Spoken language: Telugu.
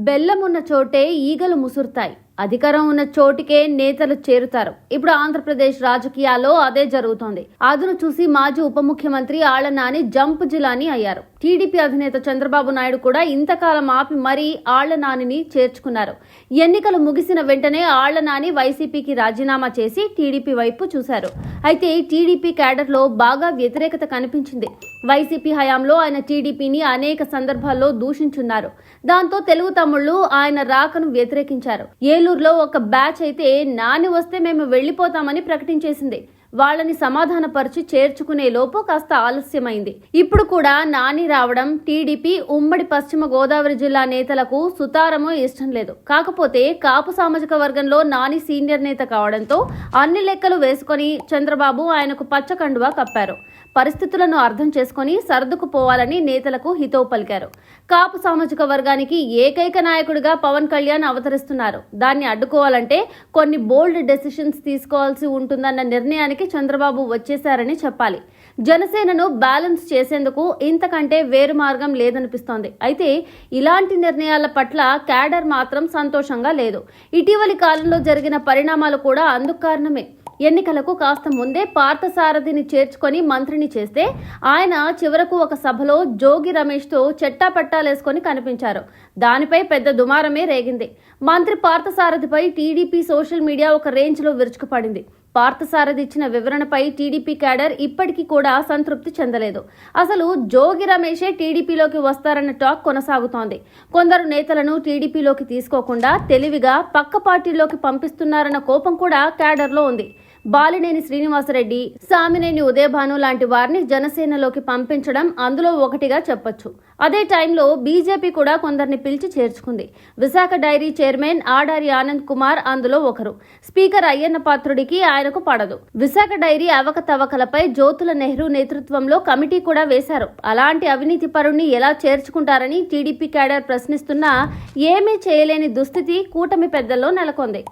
బెల్లం ఉన్న చోటే ఈగలు ముసురుతాయి. అధికారం ఉన్న చోటికే నేతలు చేరుతారు. ఇప్పుడు ఆంధ్రప్రదేశ్ రాజకీయాల్లో అదే జరుగుతోంది. అదును చూసి మాజీ ఉప ముఖ్యమంత్రి ఆళ్ల నాని జంప్ జిలానీ అయ్యారు. టీడీపీ అధినేత చంద్రబాబు నాయుడు కూడా ఇంతకాలం ఆపి మరీ ఆళ్ల నానిని చేర్చుకున్నారు. ఎన్నికలు ముగిసిన వెంటనే ఆళ్ల నాని వైసీపీకి రాజీనామా చేసి టీడీపీ వైపు చూశారు. అయితే టీడీపీ క్యాడర్లో బాగా వ్యతిరేకత కనిపించింది. వైసీపీ హయాంలో ఆయన టీడీపీని అనేక సందర్భాల్లో దూషించున్నారు. దాంతో తెలుగు తమ్ముళ్లు ఆయన రాకను వ్యతిరేకించారు. ఏలూరులో ఒక బ్యాచ్ అయితే నాని వస్తే మేము వెళ్లిపోతామని ప్రకటించేసింది. వాళ్ళని సమాధానపరిచి చేర్చుకునే లోపు కాస్త ఆలస్యమైంది. ఇప్పుడు కూడా నాని రావడం టీడీపీ ఉమ్మడి పశ్చిమ గోదావరి జిల్లా నేతలకు సుతారమో ఇష్టం లేదు. కాకపోతే కాపు సామాజిక వర్గంలో నాని సీనియర్ నేత కావడంతో అన్ని లెక్కలు వేసుకొని చంద్రబాబు ఆయనకు పచ్చ కండువా కప్పారు. పరిస్థితులను అర్థం చేసుకుని సర్దుకుపోవాలని నేతలకు హితవు పలికారు. కాపు సామాజిక వర్గానికి ఏకైక నాయకుడిగా పవన్ కళ్యాణ్ అవతరిస్తున్నారు. దాన్ని అడ్డుకోవాలంటే కొన్ని బోల్డ్ డెసిషన్స్ తీసుకోవాల్సి ఉంటుందన్న నిర్ణయానికి చంద్రబాబు వచ్చేశారని చెప్పాలి. జనసేనను బ్యాలెన్స్ చేసేందుకు ఇంతకంటే వేరు మార్గం లేదనిపిస్తోంది. అయితే ఇలాంటి నిర్ణయాల పట్ల క్యాడర్ మాత్రం సంతోషంగా లేదు. ఇటీవలి కాలంలో జరిగిన పరిణామాలు కూడా అందుకు కారణమే. ఎన్నికలకు కాస్త ముందే పార్థసారథిని చేర్చుకొని మంత్రిని చేస్తే ఆయన చివరకు ఒక సభలో జోగి రమేష్తో చెట్టాపట్టాలేసుకొని కనిపించారు. దానిపై పెద్ద దుమారమే రేగింది. మంత్రి పార్థసారథిపై టీడీపీ సోషల్ మీడియా ఒక రేంజ్లో విరుచుకుపడింది. పార్థసారథి ఇచ్చిన వివరణపై టీడీపీ క్యాడర్ ఇప్పటికీ కూడా సంతృప్తి చెందలేదు. అసలు జోగి రమేషే టీడీపీలోకి వస్తారన్న టాక్ కొనసాగుతోంది. కొందరు నేతలను టీడీపీలోకి తీసుకోకుండా తెలివిగా పక్క పార్టీలోకి పంపిస్తున్నారన్న కోపం కూడా క్యాడర్లో ఉంది. బాలినేని శ్రీనివాసరెడ్డి, సామినేని ఉదయభాను లాంటి వారిని జనసేనలోకి పంపించడం అందులో ఒకటిగా చెప్పొచ్చు. అదే టైంలో బీజేపీ కూడా కొందరిని పిలిచి చేర్చుకుంది. విశాఖ డైరీ చైర్మన్ ఆడారి ఆనంద్ కుమార్ అందులో ఒకరు. స్పీకర్ అయ్యన్న పాత్రుడికి ఆయనకు పడదు. విశాఖ డైరీ అవకతవకలపై జ్యోతుల నెహ్రూ నేతృత్వంలో కమిటీ కూడా వేశారు. అలాంటి అవినీతి పరుణ్ణి ఎలా చేర్చుకుంటారని టీడీపీ క్యాడర్ ప్రశ్నిస్తున్నా ఏమీ చేయలేని దుస్థితి కూటమి పెద్దల్లో నెలకొంది.